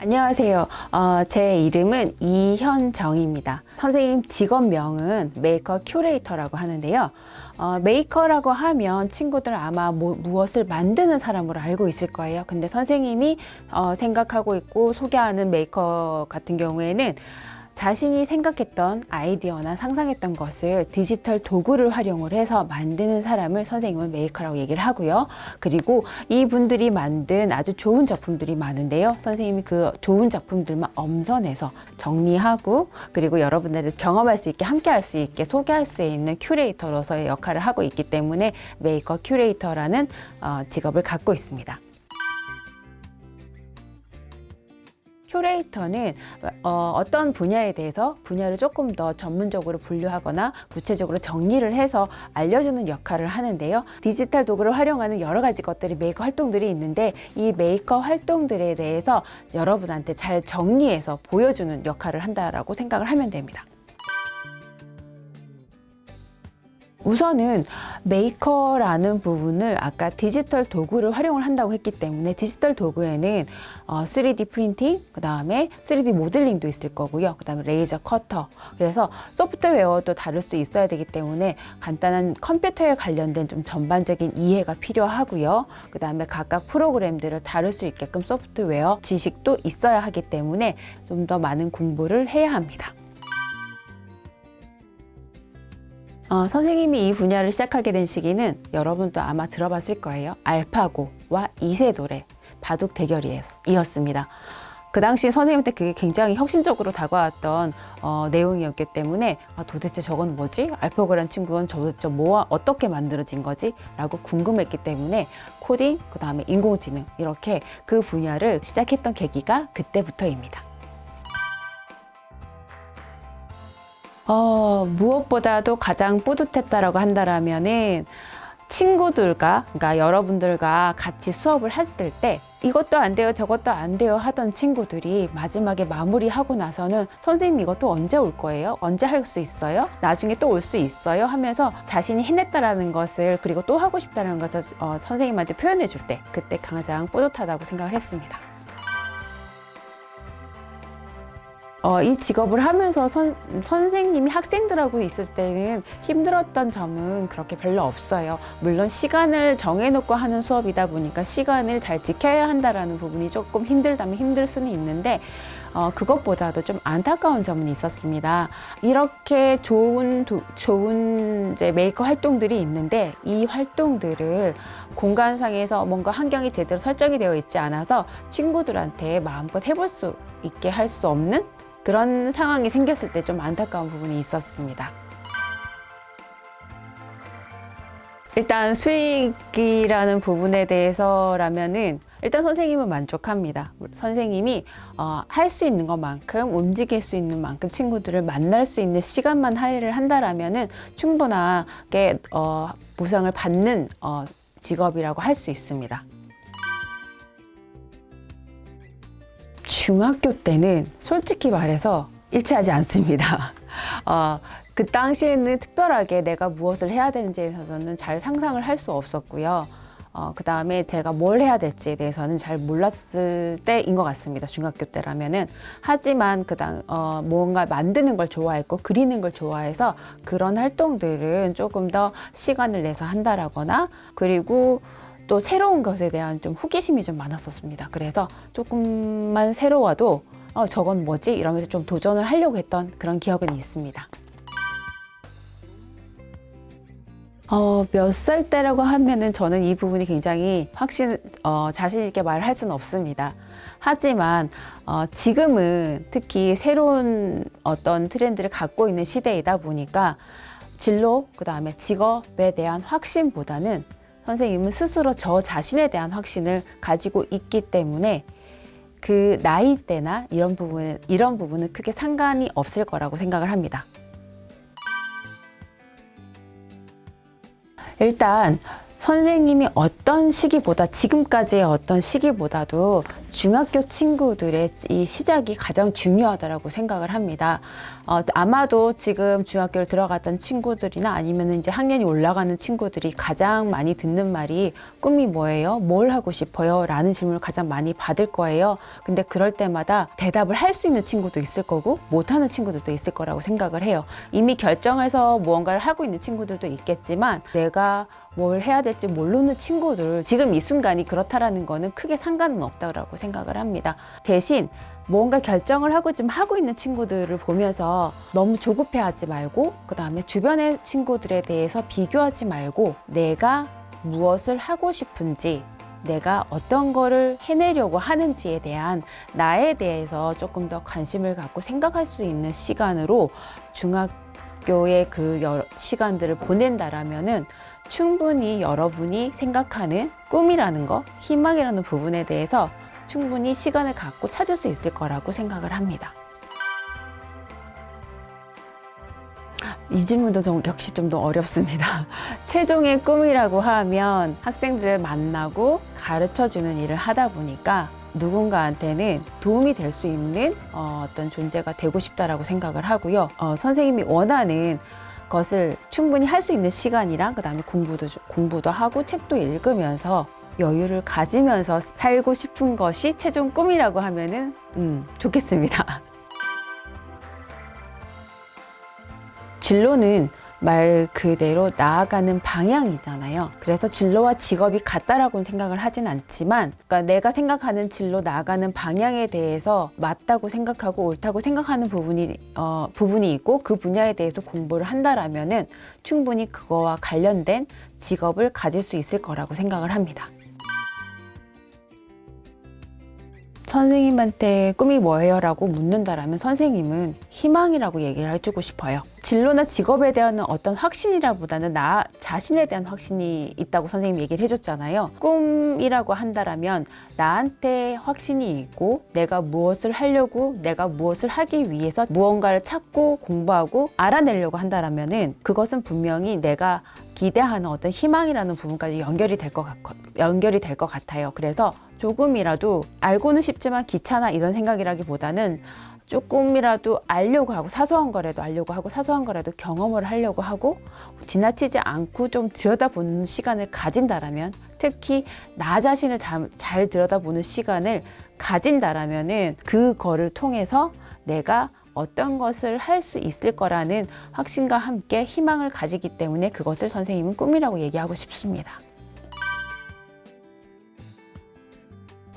안녕하세요. 제 이름은 이현정입니다. 선생님 직업명은 메이커 큐레이터라고 하는데요. 메이커라고 하면 친구들 아마 무엇을 만드는 사람으로 알고 있을 거예요. 근데 선생님이 생각하고 있고 소개하는 메이커 같은 경우에는 자신이 생각했던 아이디어나 상상했던 것을 디지털 도구를 활용을 해서 만드는 사람을 선생님은 메이커라고 얘기를 하고요. 그리고 이분들이 만든 아주 좋은 작품들이 많은데요. 선생님이 그 좋은 작품들만 엄선해서 정리하고 그리고 여러분들이 경험할 수 있게 함께 할 수 있게 소개할 수 있는 큐레이터로서의 역할을 하고 있기 때문에 메이커 큐레이터라는 직업을 갖고 있습니다. 큐레이터는 어떤 분야에 대해서 분야를 조금 더 전문적으로 분류하거나 구체적으로 정리를 해서 알려주는 역할을 하는데요. 디지털 도구를 활용하는 여러 가지 것들이 메이커 활동들이 있는데 이 메이커 활동들에 대해서 여러분한테 잘 정리해서 보여주는 역할을 한다라고 생각을 하면 됩니다. 우선은 메이커라는 부분을 아까 디지털 도구를 활용을 한다고 했기 때문에 디지털 도구에는 3D 프린팅, 그 다음에 3D 모델링도 있을 거고요. 그 다음에 레이저 커터. 그래서 소프트웨어도 다룰 수 있어야 되기 때문에 간단한 컴퓨터에 관련된 좀 전반적인 이해가 필요하고요. 그 다음에 각각 프로그램들을 다룰 수 있게끔 소프트웨어 지식도 있어야 하기 때문에 좀 더 많은 공부를 해야 합니다. 선생님이 이 분야를 시작하게 된 시기는 여러분도 아마 들어봤을 거예요. 알파고와 이세돌의 바둑 대결이었습니다. 그 당시 선생님한테 그게 굉장히 혁신적으로 다가왔던 내용이었기 때문에 도대체 저건 뭐지? 알파고란 친구는 도대체 어떻게 만들어진 거지? 라고 궁금했기 때문에 코딩, 그 다음에 인공지능 이렇게 그 분야를 시작했던 계기가 그때부터입니다. 무엇보다도 가장 뿌듯했다라고 한다면은 친구들과, 그러니까 여러분들과 같이 수업을 했을 때 이것도 안 돼요, 저것도 안 돼요 하던 친구들이 마지막에 마무리하고 나서는 선생님 이것도 언제 올 거예요? 언제 할 수 있어요? 나중에 또 올 수 있어요? 하면서 자신이 해냈다라는 것을 그리고 또 하고 싶다는 것을 선생님한테 표현해 줄 때 그때 가장 뿌듯하다고 생각을 했습니다. 이 직업을 하면서 선생님이 학생들하고 있을 때는 힘들었던 점은 그렇게 별로 없어요. 물론 시간을 정해놓고 하는 수업이다 보니까 시간을 잘 지켜야 한다는 부분이 조금 힘들다면 힘들 수는 있는데 그것보다도 좀 안타까운 점은 있었습니다. 이렇게 좋은 이제 메이커 활동들이 있는데 이 활동들을 공간상에서 뭔가 환경이 제대로 설정이 되어 있지 않아서 친구들한테 마음껏 해볼 수 있게 할 수 없는 그런 상황이 생겼을 때 좀 안타까운 부분이 있었습니다. 일단 수익이라는 부분에 대해서라면은 일단 선생님은 만족합니다. 선생님이 할 수 있는 것만큼 움직일 수 있는 만큼 친구들을 만날 수 있는 시간만 할애를 한다라면은 충분하게 보상을 받는 직업이라고 할 수 있습니다. 중학교 때는 솔직히 말해서 일치하지 않습니다. 그 당시에는 특별하게 내가 무엇을 해야 되는지에 대해서는 잘 상상을 할 수 없었고요. 그 다음에 제가 뭘 해야 될지에 대해서는 잘 몰랐을 때인 것 같습니다. 중학교 때라면은. 하지만 뭔가 만드는 걸 좋아했고 그리는 걸 좋아해서 그런 활동들은 조금 더 시간을 내서 한다라거나 그리고 또 새로운 것에 대한 좀 호기심이 좀 많았었습니다. 그래서 조금만 새로워도 저건 뭐지? 이러면서 좀 도전을 하려고 했던 그런 기억은 있습니다. 몇 살 때라고 하면은 저는 이 부분이 굉장히 자신 있게 말을 할 수는 없습니다. 하지만 지금은 특히 새로운 어떤 트렌드를 갖고 있는 시대이다 보니까 진로, 그 다음에 직업에 대한 확신보다는 선생님은 스스로 저 자신에 대한 확신을 가지고 있기 때문에 그 나이대나 이런 부분은 크게 상관이 없을 거라고 생각을 합니다. 일단 선생님이 어떤 시기보다 지금까지의 어떤 시기보다도 중학교 친구들의 이 시작이 가장 중요하다고 생각을 합니다. 아마도 지금 중학교를 들어갔던 친구들이나 아니면 이제 학년이 올라가는 친구들이 가장 많이 듣는 말이 꿈이 뭐예요? 뭘 하고 싶어요? 라는 질문을 가장 많이 받을 거예요. 근데 그럴 때마다 대답을 할 수 있는 친구도 있을 거고 못하는 친구들도 있을 거라고 생각을 해요. 이미 결정해서 무언가를 하고 있는 친구들도 있겠지만 내가 뭘 해야 될지 모르는 친구들, 지금 이 순간이 그렇다라는 거는 크게 상관은 없다고 생각을 합니다. 대신 뭔가 결정을 하고 좀 하고 있는 친구들을 보면서 너무 조급해하지 말고, 그 다음에 주변의 친구들에 대해서 비교하지 말고 내가 무엇을 하고 싶은지, 내가 어떤 거를 해내려고 하는지에 대한 나에 대해서 조금 더 관심을 갖고 생각할 수 있는 시간으로 중학교의 그 시간들을 보낸다라면은 충분히 여러분이 생각하는 꿈이라는 거, 희망이라는 부분에 대해서 충분히 시간을 갖고 찾을 수 있을 거라고 생각을 합니다. 이 질문도 역시 좀 더 어렵습니다. 최종의 꿈이라고 하면 학생들을 만나고 가르쳐주는 일을 하다 보니까 누군가한테는 도움이 될 수 있는 어떤 존재가 되고 싶다라고 생각을 하고요. 선생님이 원하는 것을 충분히 할 수 있는 시간이랑, 그 다음에 공부도 하고 책도 읽으면서 여유를 가지면서 살고 싶은 것이 최종 꿈이라고 하면은 좋겠습니다. 진로는 말 그대로 나아가는 방향이잖아요. 그래서 진로와 직업이 같다라고는 생각을 하진 않지만, 그러니까 내가 생각하는 진로, 나아가는 방향에 대해서 맞다고 생각하고 옳다고 생각하는 부분이 있고, 그 분야에 대해서 공부를 한다라면은 충분히 그거와 관련된 직업을 가질 수 있을 거라고 생각을 합니다. 선생님한테 꿈이 뭐예요? 라고 묻는다라면 선생님은 희망이라고 얘기를 해주고 싶어요. 진로나 직업에 대한 어떤 확신이라보다는 나 자신에 대한 확신이 있다고 선생님이 얘기를 해줬잖아요. 꿈이라고 한다라면 나한테 확신이 있고 내가 무엇을 하려고, 내가 무엇을 하기 위해서 무언가를 찾고 공부하고 알아내려고 한다라면은 그것은 분명히 내가 기대하는 어떤 희망이라는 부분까지 연결이 될 것 같아요. 그래서 조금이라도, 알고는 싶지만 귀찮아 이런 생각이라기보다는 조금이라도 알려고 하고, 사소한 거라도 알려고 하고, 사소한 거라도 경험을 하려고 하고, 지나치지 않고 좀 들여다보는 시간을 가진다라면, 특히 나 자신을 잘 들여다보는 시간을 가진다라면은 그거를 통해서 내가 어떤 것을 할 수 있을 거라는 확신과 함께 희망을 가지기 때문에 그것을 선생님은 꿈이라고 얘기하고 싶습니다.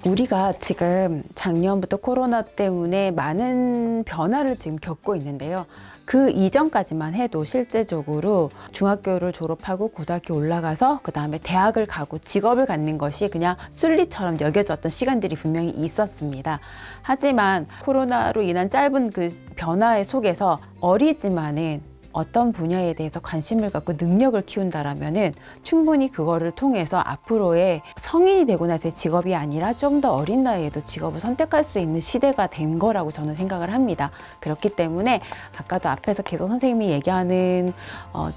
우리가 지금 작년부터 코로나 때문에 많은 변화를 지금 겪고 있는데요. 그 이전까지만 해도 실제적으로 중학교를 졸업하고 고등학교 올라가서 그 다음에 대학을 가고 직업을 갖는 것이 그냥 순리처럼 여겨졌던 시간들이 분명히 있었습니다. 하지만 코로나로 인한 짧은 그 변화의 속에서 어리지만은 어떤 분야에 대해서 관심을 갖고 능력을 키운다라면은 충분히 그거를 통해서 앞으로의 성인이 되고 나서의 직업이 아니라 좀 더 어린 나이에도 직업을 선택할 수 있는 시대가 된 거라고 저는 생각을 합니다. 그렇기 때문에 아까도 앞에서 계속 선생님이 얘기하는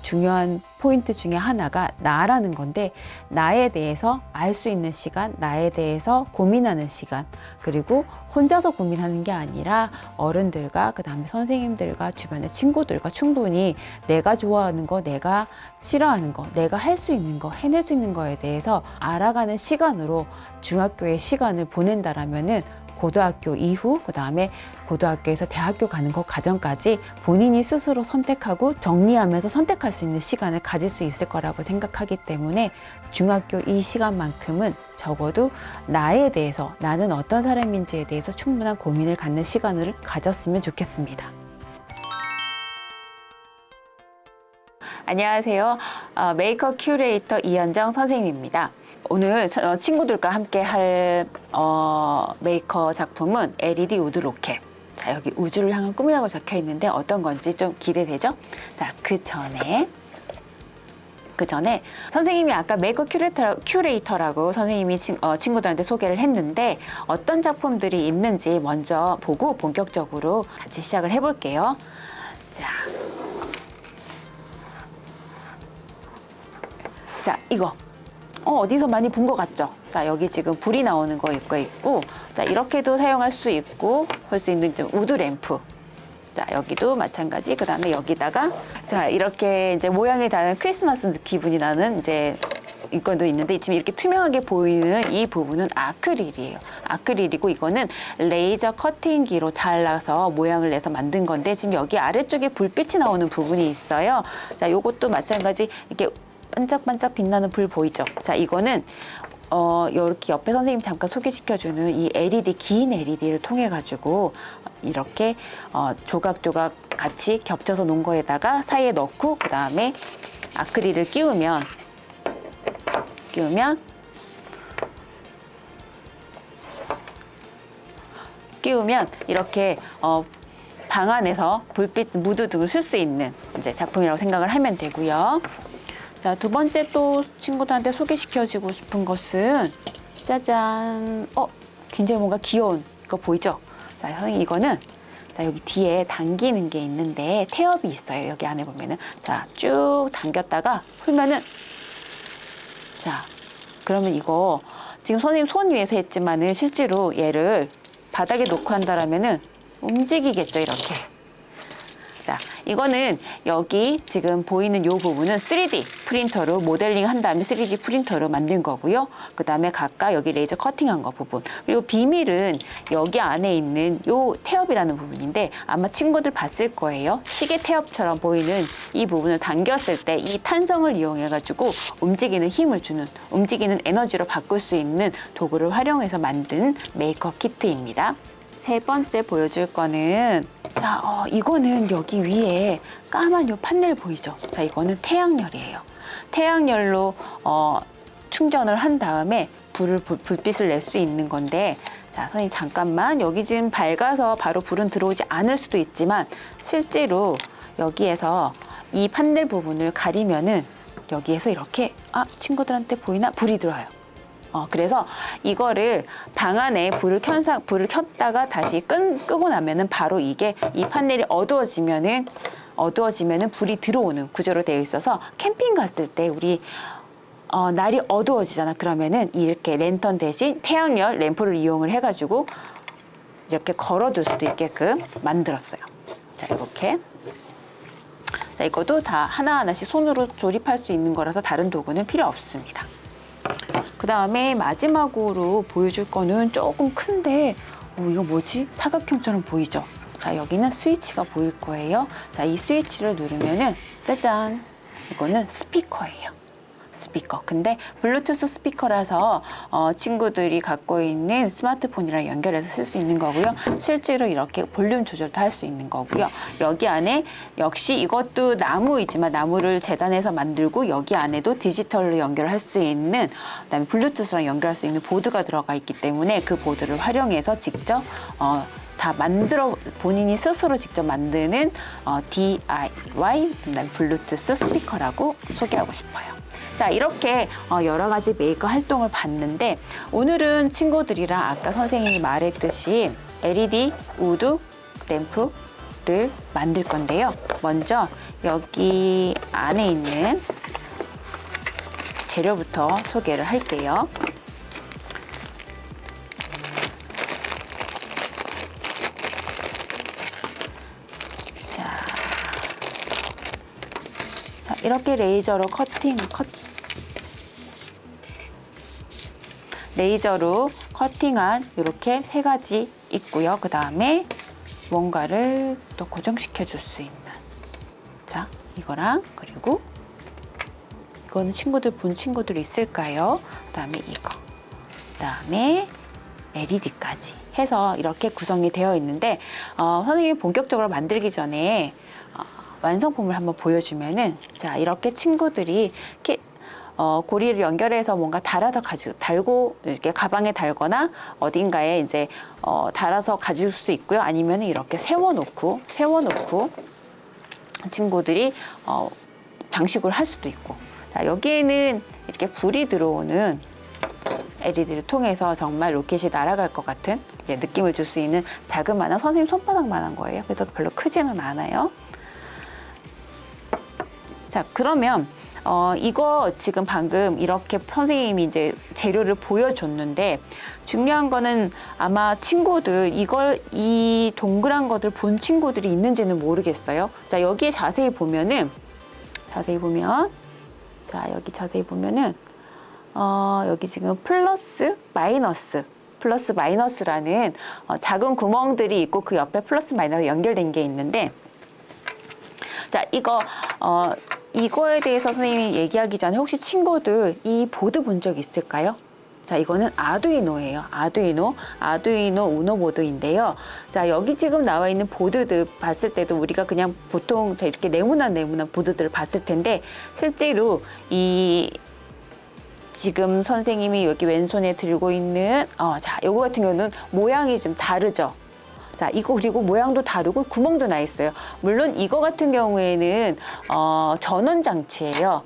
중요한 포인트 중에 하나가 나라는 건데, 나에 대해서 알 수 있는 시간, 나에 대해서 고민하는 시간, 그리고 혼자서 고민하는 게 아니라 어른들과 그 다음에 선생님들과 주변의 친구들과 충분히 내가 좋아하는 거, 내가 싫어하는 거, 내가 할 수 있는 거, 해낼 수 있는 거에 대해서 알아가는 시간으로 중학교의 시간을 보낸다라면은 고등학교 이후, 그 다음에 고등학교에서 대학교 가는 것 과정까지 본인이 스스로 선택하고 정리하면서 선택할 수 있는 시간을 가질 수 있을 거라고 생각하기 때문에 중학교 이 시간만큼은 적어도 나에 대해서, 나는 어떤 사람인지에 대해서 충분한 고민을 갖는 시간을 가졌으면 좋겠습니다. 안녕하세요. 메이커 큐레이터 이현정 선생님입니다. 오늘 친구들과 함께 할 메이커 작품은 LED 우드 로켓. 자, 여기 우주를 향한 꿈이라고 적혀 있는데 어떤 건지 좀 기대되죠? 자, 그 전에 선생님이 아까 메이커 큐레이터라고 선생님이 친구들한테 소개를 했는데 어떤 작품들이 있는지 먼저 보고 본격적으로 같이 시작을 해볼게요. 자, 이거 어디서 많이 본 것 같죠? 자, 여기 지금 불이 나오는 거 있고, 자, 이렇게도 사용할 수 있고, 볼 수 있는 좀 우드 램프. 자, 여기도 마찬가지. 그 다음에 여기다가, 자, 이렇게 이제 모양이 다른 크리스마스 기분이 나는 이제 이건도 있는데, 지금 이렇게 투명하게 보이는 이 부분은 아크릴이에요. 아크릴이고, 이거는 레이저 커팅기로 잘라서 모양을 내서 만든 건데, 지금 여기 아래쪽에 불빛이 나오는 부분이 있어요. 자, 요것도 마찬가지, 이렇게 반짝반짝 빛나는 불 보이죠? 자, 이거는 이렇게 옆에 선생님 잠깐 소개시켜주는 이 LED, 긴 LED를 통해 가지고 이렇게 조각조각 같이 겹쳐서 놓은 거에다가 사이에 넣고, 그 다음에 아크릴을 끼우면 이렇게 방 안에서 불빛 무드 등을 쓸 수 있는 이제 작품이라고 생각을 하면 되고요. 자, 두 번째 또 친구들한테 소개시켜주고 싶은 것은 짜잔. 굉장히 뭔가 귀여운 거 보이죠? 자, 선생님 이거는, 자, 여기 뒤에 당기는 게 있는데 태엽이 있어요. 여기 안에 보면은. 자, 쭉 당겼다가 풀면은, 자, 그러면 이거 지금 선생님 손 위에서 했지만은 실제로 얘를 바닥에 놓고 한다라면은 움직이겠죠, 이렇게. 자, 이거는 여기 지금 보이는 이 부분은 3D 프린터로 모델링 한 다음에 3D 프린터로 만든 거고요. 그 다음에 각각 여기 레이저 커팅한 거 부분. 그리고 비밀은 여기 안에 있는 요 태엽이라는 부분인데, 아마 친구들 봤을 거예요. 시계 태엽처럼 보이는 이 부분을 당겼을 때 이 탄성을 이용해가지고 움직이는 힘을 주는, 움직이는 에너지로 바꿀 수 있는 도구를 활용해서 만든 메이크업 키트입니다. 세 번째 보여줄 거는, 자, 이거는 여기 위에 까만 요 판넬 보이죠? 자, 이거는 태양열이에요. 태양열로 충전을 한 다음에 불빛을 낼 수 있는 건데, 자, 선생님 잠깐만, 여기 지금 밝아서 바로 불은 들어오지 않을 수도 있지만 실제로 여기에서 이 판넬 부분을 가리면은 여기에서 이렇게, 친구들한테 보이나? 불이 들어와요. 그래서 이거를 방 안에 불을 켰다가 다시 끄고 나면은 바로 이게 이 판넬이 어두워지면은 불이 들어오는 구조로 되어 있어서, 캠핑 갔을 때 우리 날이 어두워지잖아. 그러면은 이렇게 랜턴 대신 태양열 램프를 이용을 해가지고 이렇게 걸어둘 수도 있게끔 만들었어요. 자, 이렇게. 자, 이것도 다 하나하나씩 손으로 조립할 수 있는 거라서 다른 도구는 필요 없습니다. 그 다음에 마지막으로 보여줄 거는 조금 큰데, 이거 뭐지? 사각형처럼 보이죠? 자, 여기는 스위치가 보일 거예요. 자, 이 스위치를 누르면은 짜잔! 이거는 스피커예요. 스피커. 근데 블루투스 스피커라서 친구들이 갖고 있는 스마트폰이랑 연결해서 쓸 수 있는 거고요. 실제로 이렇게 볼륨 조절도 할 수 있는 거고요. 여기 안에 역시 이것도 나무이지만 나무를 재단해서 만들고, 여기 안에도 디지털로 연결할 수 있는, 그다음에 블루투스랑 연결할 수 있는 보드가 들어가 있기 때문에 그 보드를 활용해서 직접 다 본인이 스스로 직접 만드는 DIY 블루투스 스피커라고 소개하고 싶어요. 자, 이렇게 여러 가지 메이크업 활동을 봤는데, 오늘은 친구들이랑 아까 선생님이 말했듯이 LED 우드 램프를 만들 건데요. 먼저 여기 안에 있는 재료부터 소개를 할게요. 자, 이렇게 레이저로 커팅한 이렇게 세 가지 있고요. 그 다음에 뭔가를 또 고정시켜 줄 수 있는, 자, 이거랑, 그리고 이거는 본 친구들 있을까요? 그 다음에 이거, 그 다음에 LED까지 해서 이렇게 구성이 되어 있는데, 선생님이 본격적으로 만들기 전에 완성품을 한번 보여주면은, 자, 이렇게 친구들이 고리를 연결해서 뭔가 달고 이렇게 가방에 달거나 어딘가에 이제 달아서 가질 수도 있고요. 아니면 이렇게 세워놓고 친구들이 장식을 할 수도 있고. 자, 여기에는 이렇게 불이 들어오는 LED를 통해서 정말 로켓이 날아갈 것 같은 느낌을 줄 수 있는 자그마한, 선생님 손바닥만한 거예요. 그래서 별로 크지는 않아요. 자, 그러면 이거 지금 방금 이렇게 선생님이 이제 재료를 보여줬는데 중요한 거는 아마 친구들 이 동그란 것들 본 친구들이 있는지는 모르겠어요. 자, 여기에 자세히 보면 자, 여기 자세히 보면은 여기 지금 플러스 마이너스라는 작은 구멍들이 있고 그 옆에 플러스 마이너스 연결된 게 있는데 자, 이거에 대해서 선생님이 얘기하기 전에 혹시 친구들 이 보드 본 적 있을까요? 자, 이거는 아두이노예요. 아두이노 우노 보드인데요. 자, 여기 지금 나와 있는 보드들 봤을 때도 우리가 그냥 보통 이렇게 네모난 보드들을 봤을 텐데 실제로 지금 선생님이 여기 왼손에 들고 있는 자, 요거 같은 경우는 모양이 좀 다르죠. 자, 이거 그리고 모양도 다르고 구멍도 나 있어요. 물론 이거 같은 경우에는 전원 장치예요.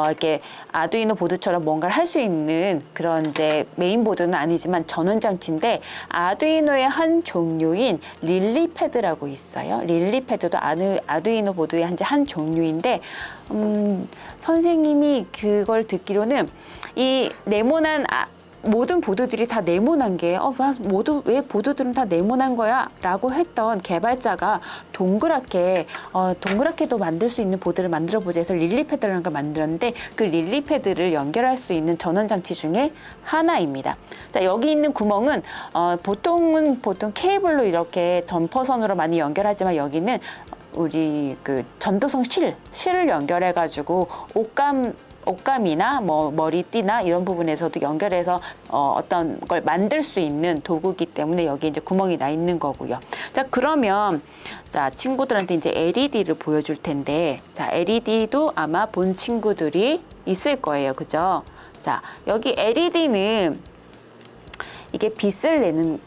이렇게 아두이노 보드처럼 뭔가를 할 수 있는 그런 이제 메인 보드는 아니지만 전원 장치인데 아두이노의 한 종류인 릴리 패드라고 있어요. 릴리 패드도 아두이노 보드의 한 종류인데 선생님이 그걸 듣기로는 이 네모난 모든 보드들이 다 네모난 게 왜 보드들은 다 네모난 거야? 라고 했던 개발자가 동그랗게도 만들 수 있는 보드를 만들어 보자 해서 릴리 패드라는 걸 만들었는데 그 릴리 패드를 연결할 수 있는 전원 장치 중에 하나입니다. 자, 여기 있는 구멍은 보통 케이블로 이렇게 점퍼선으로 많이 연결하지만 여기는 우리 그 전도성 실을 연결해 가지고 옷감이나 머리띠나 이런 부분에서도 연결해서 어떤 걸 만들 수 있는 도구이기 때문에 여기 이제 구멍이 나 있는 거고요. 자, 그러면 자, 친구들한테 이제 LED를 보여줄 텐데 자, LED도 아마 본 친구들이 있을 거예요. 그죠? 자, 여기 LED는 이게 빛을 내는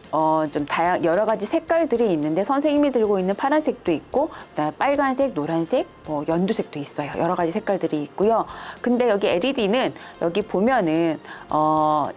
좀 여러 가지 색깔들이 있는데 선생님이 들고 있는 파란색도 있고 그다음에 빨간색, 노란색, 연두색도 있어요. 여러 가지 색깔들이 있고요. 근데 여기 LED는 여기 보면은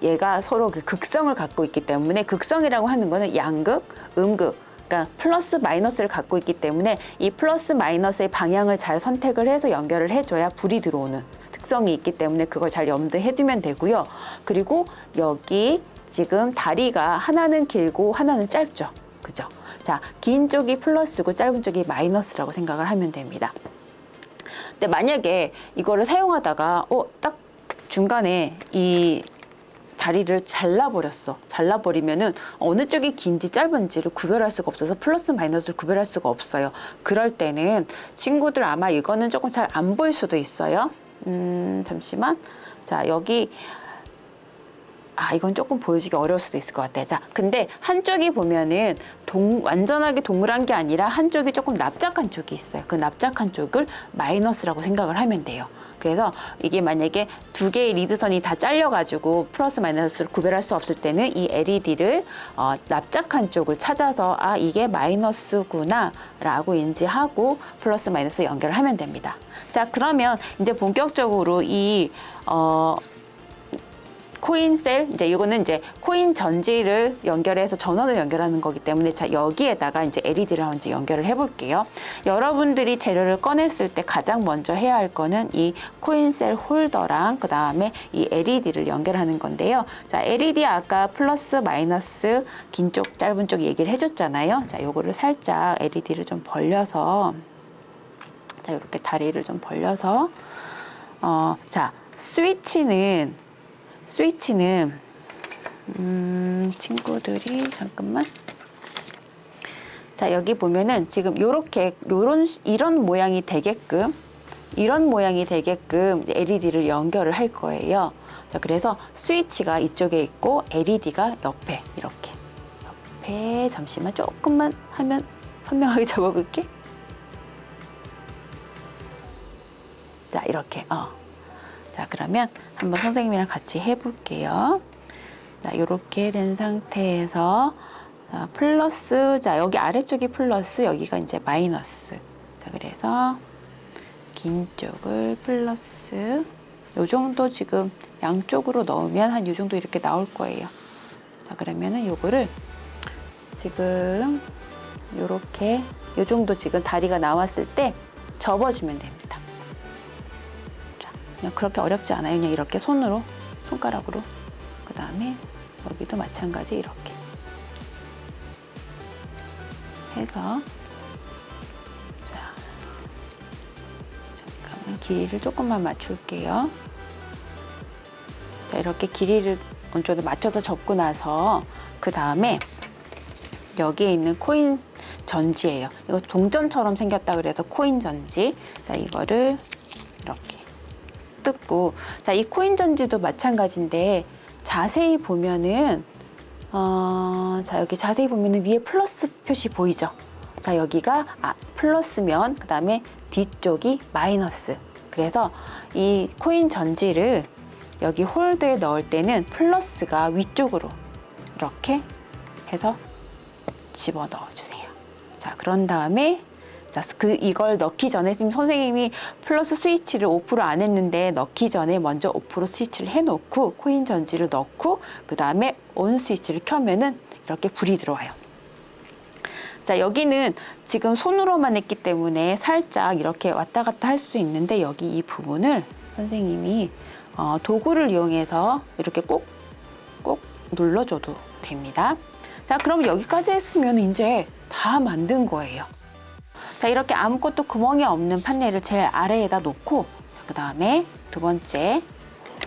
얘가 서로 그 극성을 갖고 있기 때문에 극성이라고 하는 거는 양극, 음극 그러니까 플러스 마이너스를 갖고 있기 때문에 이 플러스 마이너스의 방향을 잘 선택을 해서 연결을 해줘야 불이 들어오는 특성이 있기 때문에 그걸 잘 염두해 두면 되고요. 그리고 여기 지금 다리가 하나는 길고 하나는 짧죠. 그죠? 자, 긴 쪽이 플러스고 짧은 쪽이 마이너스라고 생각을 하면 됩니다. 근데 만약에 이거를 사용하다가 딱 중간에 이 다리를 잘라버리면은 어느 쪽이 긴지 짧은지를 구별할 수가 없어서 플러스 마이너스를 구별할 수가 없어요. 그럴 때는 친구들 아마 이거는 조금 잘 안 보일 수도 있어요. 잠시만. 자, 여기 이건 조금 보여주기 어려울 수도 있을 것 같아요. 자, 근데 한쪽이 보면은 완전하게 동그란 게 아니라 한쪽이 조금 납작한 쪽이 있어요. 그 납작한 쪽을 마이너스라고 생각을 하면 돼요. 그래서 이게 만약에 두 개의 리드선이 다 잘려가지고 플러스 마이너스를 구별할 수 없을 때는 이 LED를 납작한 쪽을 찾아서 이게 마이너스구나 라고 인지하고 플러스 마이너스 연결을 하면 됩니다. 자, 그러면 이제 본격적으로 이 코인셀, 이제 이거는 이제 코인 전지를 연결해서 전원을 연결하는 거기 때문에 자, 여기에다가 이제 LED를 먼저 연결을 해 볼게요. 여러분들이 재료를 꺼냈을 때 가장 먼저 해야 할 거는 이 코인셀 홀더랑 그 다음에 이 LED를 연결하는 건데요. 자, LED 아까 플러스 마이너스 긴 쪽 짧은 쪽 얘기를 해줬잖아요. 자, 요거를 살짝 LED를 좀 벌려서 자, 이렇게 다리를 좀 벌려서 자, 스위치는 친구들이 잠깐만. 자, 여기 보면은 지금 이런 모양이 되게끔 LED를 연결을 할 거예요. 자, 그래서 스위치가 이쪽에 있고 LED가 옆에 잠시만 조금만 하면 선명하게 잡아볼게. 자, 이렇게 자, 그러면 한번 선생님이랑 같이 해볼게요. 자, 이렇게 된 상태에서 플러스, 자, 여기 아래쪽이 플러스, 여기가 이제 마이너스. 자, 그래서 긴 쪽을 플러스. 요 정도 지금 양쪽으로 넣으면 한 요 정도 이렇게 나올 거예요. 자, 그러면은 요거를 지금 요렇게 요 정도 지금 다리가 나왔을 때 접어주면 됩니다. 그냥 그렇게 어렵지 않아요. 그냥 이렇게 손으로, 손가락으로. 그 다음에 여기도 마찬가지 이렇게 해서, 자, 잠깐만 길이를 조금만 맞출게요. 자, 이렇게 길이를 어느 정도 맞춰서 접고 나서 그 다음에 여기에 있는 코인 전지예요. 이거 동전처럼 생겼다 그래서 코인 전지. 자, 이거를 이렇게 뜯고, 자, 이 코인 전지도 마찬가지인데 자세히 보면은 자, 여기 자세히 보면은 위에 플러스 표시 보이죠? 자, 여기가 플러스면 그 다음에 뒤쪽이 마이너스. 그래서 이 코인 전지를 여기 홀드에 넣을 때는 플러스가 위쪽으로 이렇게 해서 집어 넣어주세요. 자, 그런 다음에 자, 이걸 넣기 전에 지금 선생님이 플러스 스위치를 5% 안 했는데 넣기 전에 먼저 5% 스위치를 해놓고 코인 전지를 넣고 그 다음에 온 스위치를 켜면은 이렇게 불이 들어와요. 자, 여기는 지금 손으로만 했기 때문에 살짝 이렇게 왔다 갔다 할 수 있는데 여기 이 부분을 선생님이 도구를 이용해서 이렇게 꼭 눌러줘도 됩니다. 자, 그럼 여기까지 했으면 이제 다 만든 거예요. 자, 이렇게 아무것도 구멍이 없는 판넬을 제일 아래에다 놓고 그 다음에 두 번째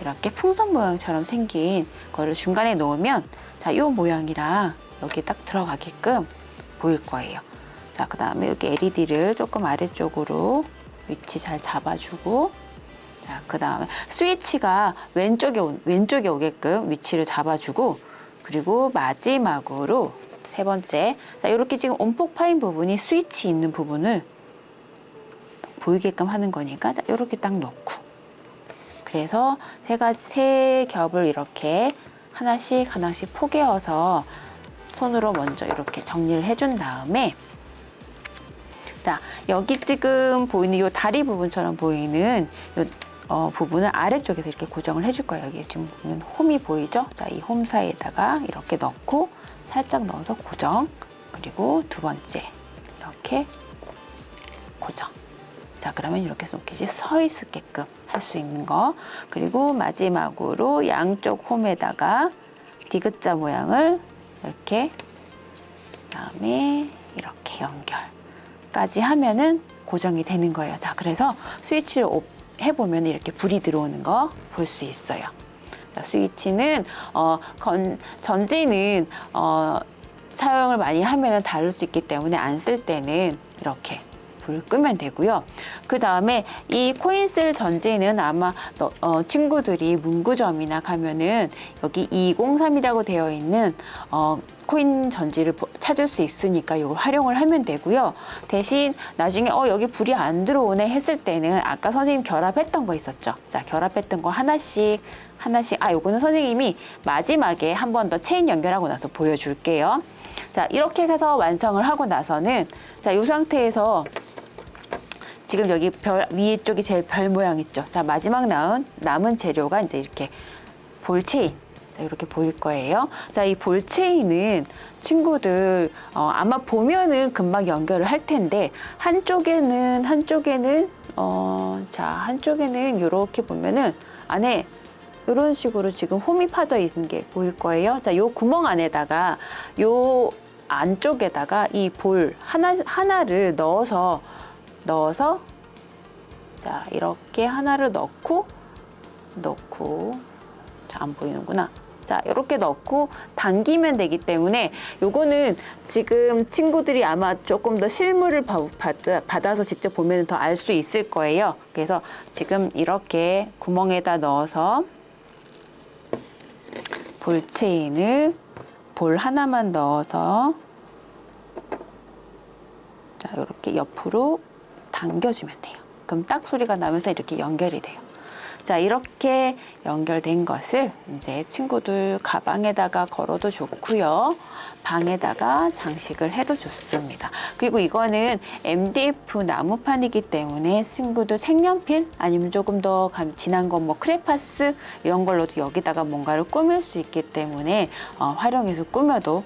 이렇게 풍선 모양처럼 생긴 거를 중간에 놓으면 자, 요 모양이랑 여기 딱 들어가게끔 보일 거예요. 자, 그 다음에 여기 LED를 조금 아래쪽으로 위치 잘 잡아주고, 자, 그 다음에 스위치가 왼쪽에 오게끔 위치를 잡아주고, 그리고 마지막으로 세 번째, 자, 이렇게 지금 온폭 파인 부분이 스위치 있는 부분을 보이게끔 하는 거니까, 자, 이렇게 딱 넣고, 그래서 세 겹을 이렇게 하나씩 포개어서 손으로 먼저 이렇게 정리를 해준 다음에, 자, 여기 지금 보이는 이 다리 부분처럼 보이는 요 부분을 아래쪽에서 이렇게 고정을 해줄 거예요. 여기 지금 보면 홈이 보이죠? 자, 이 홈 사이에다가 이렇게 넣고 살짝 넣어서 고정. 그리고 두 번째 이렇게 고정. 자, 그러면 이렇게 소켓이 서 있게끔 할 수 있는 거. 그리고 마지막으로 양쪽 홈에다가 디귿자 모양을 이렇게, 그다음에 이렇게 연결까지 하면은 고정이 되는 거예요. 자, 그래서 스위치를 해보면 이렇게 불이 들어오는 거 볼 수 있어요. 자, 스위치는 전지는 사용을 많이 하면 다를 수 있기 때문에 안 쓸 때는 이렇게 불을 끄면 되고요. 그 다음에 이 코인셀 전지는 아마 친구들이 문구점이나 가면은 여기 203이라고 되어 있는 코인 전지를 찾을 수 있으니까 이걸 활용을 하면 되고요. 대신 나중에 여기 불이 안 들어오네 했을 때는 아까 선생님 결합했던 거 있었죠. 자, 결합했던 거 하나씩 요거는 선생님이 마지막에 한 번 더 체인 연결하고 나서 보여줄게요. 자, 이렇게 해서 완성을 하고 나서는, 자, 이 상태에서 지금 여기 위에 쪽이 제일 별 모양 있죠. 자, 마지막 남은 재료가 이제 이렇게 볼체인. 자, 이렇게 보일 거예요. 자, 이 볼체인은 친구들 아마 보면은 금방 연결을 할 텐데 한쪽에는 이렇게 보면은 안에 이런 식으로 지금 홈이 파져 있는 게 보일 거예요. 자, 요 구멍 안에다가 요 안쪽에다가 이 볼 하나를 넣어서 자, 이렇게 하나를 넣고 자, 안 보이는구나. 자, 이렇게 넣고 당기면 되기 때문에 요거는 지금 친구들이 아마 조금 더 실물을 받아서 직접 보면 더 알 수 있을 거예요. 그래서 지금 이렇게 구멍에다 넣어서 볼체인을 볼 하나만 넣어서 자, 이렇게 옆으로 당겨주면 돼요. 그럼 딱 소리가 나면서 이렇게 연결이 돼요. 자, 이렇게 연결된 것을 이제 친구들 가방에다가 걸어도 좋고요. 방에다가 장식을 해도 좋습니다. 그리고 이거는 MDF 나무판이기 때문에 친구들 색연필 아니면 조금 더 진한 거 뭐 크레파스 이런 걸로도 여기다가 뭔가를 꾸밀 수 있기 때문에 활용해서 꾸며도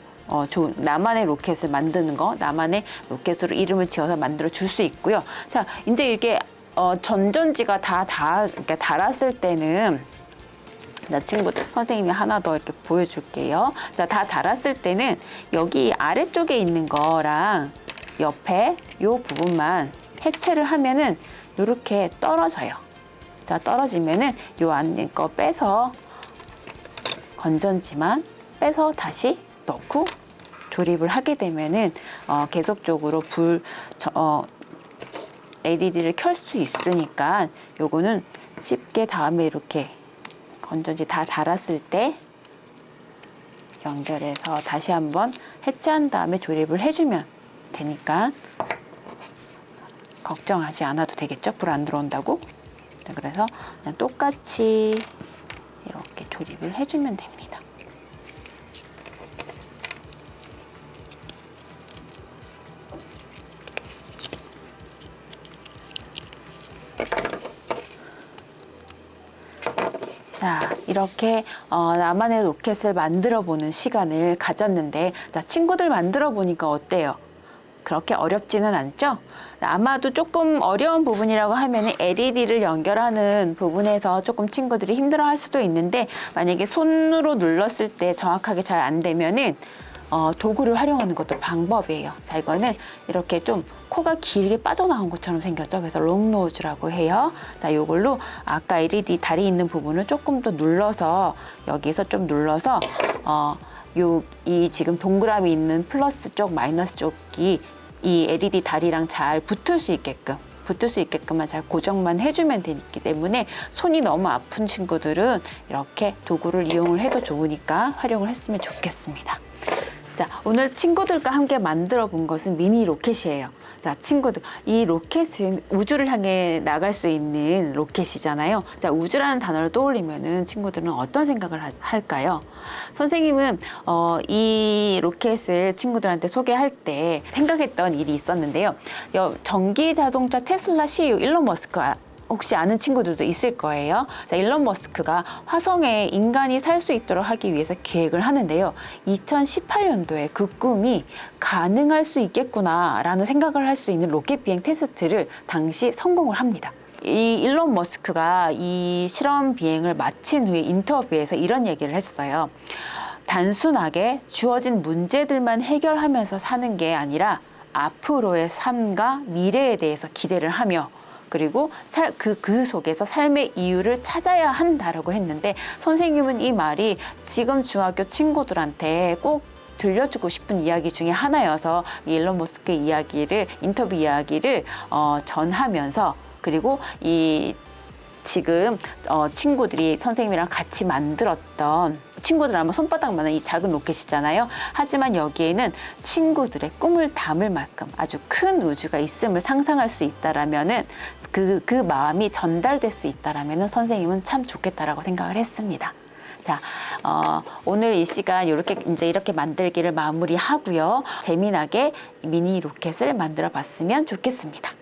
좋은 나만의 로켓을 만드는 거, 나만의 로켓으로 이름을 지어서 만들어 줄 수 있고요. 자, 이제 이렇게 전전지가 이렇게 닳았을 때는, 자, 친구들, 선생님이 하나 더 이렇게 보여줄게요. 자, 다 닳았을 때는 여기 아래쪽에 있는 거랑 옆에 요 부분만 해체를 하면은 이렇게 떨어져요. 자, 떨어지면은 요 안에 거 빼서, 건전지만 빼서 다시 넣고 조립을 하게 되면은 계속적으로 LED를 켤 수 있으니까 요거는 쉽게 다음에 이렇게 건전지 다 닳았을 때 연결해서 다시 한번 해체한 다음에 조립을 해주면 되니까 걱정하지 않아도 되겠죠? 불 안 들어온다고. 그래서 그냥 똑같이 이렇게 조립을 해주면 됩니다. 자, 이렇게 나만의 로켓을 만들어 보는 시간을 가졌는데, 자, 친구들 만들어 보니까 어때요? 그렇게 어렵지는 않죠? 아마도 조금 어려운 부분이라고 하면 LED를 연결하는 부분에서 조금 친구들이 힘들어할 수도 있는데, 만약에 손으로 눌렀을 때 정확하게 잘 안 되면은 도구를 활용하는 것도 방법이에요. 자, 이거는 이렇게 좀 코가 길게 빠져나온 것처럼 생겼죠. 그래서 롱노즈라고 해요. 자, 이걸로 아까 LED 다리 있는 부분을 조금 더 눌러서, 여기서 좀 눌러서 이 지금 동그라미 있는 플러스 쪽, 마이너스 쪽이 이 LED 다리랑 잘 붙을 수 있게끔만 잘 고정만 해주면 되기 때문에 손이 너무 아픈 친구들은 이렇게 도구를 이용을 해도 좋으니까 활용을 했으면 좋겠습니다. 자, 오늘 친구들과 함께 만들어 본 것은 미니 로켓이에요. 자, 친구들, 이 로켓은 우주를 향해 나갈 수 있는 로켓이잖아요. 자, 우주라는 단어를 떠올리면은 친구들은 어떤 생각을 할까요? 선생님은 이 로켓을 친구들한테 소개할 때 생각했던 일이 있었는데요. 전기 자동차 테슬라 CEO 일론 머스크가 혹시 아는 친구들도 있을 거예요. 자, 일론 머스크가 화성에 인간이 살 수 있도록 하기 위해서 계획을 하는데요. 2018년도에 그 꿈이 가능할 수 있겠구나라는 생각을 할 수 있는 로켓 비행 테스트를 당시 성공을 합니다. 이 일론 머스크가 이 실험 비행을 마친 후에 인터뷰에서 이런 얘기를 했어요. 단순하게 주어진 문제들만 해결하면서 사는 게 아니라 앞으로의 삶과 미래에 대해서 기대를 하며, 그리고 그 속에서 삶의 이유를 찾아야 한다라고 했는데, 선생님은 이 말이 지금 중학교 친구들한테 꼭 들려주고 싶은 이야기 중에 하나여서 일론 머스크의 인터뷰 이야기를 전하면서, 그리고 지금 친구들이 선생님이랑 같이 만들었던, 친구들 아마 손바닥만한 이 작은 로켓이잖아요. 하지만 여기에는 친구들의 꿈을 담을 만큼 아주 큰 우주가 있음을 상상할 수 있다라면은 그 마음이 전달될 수 있다라면은 선생님은 참 좋겠다라고 생각을 했습니다. 자, 오늘 이 시간 이렇게 만들기를 마무리하고요. 재미나게 미니 로켓을 만들어 봤으면 좋겠습니다.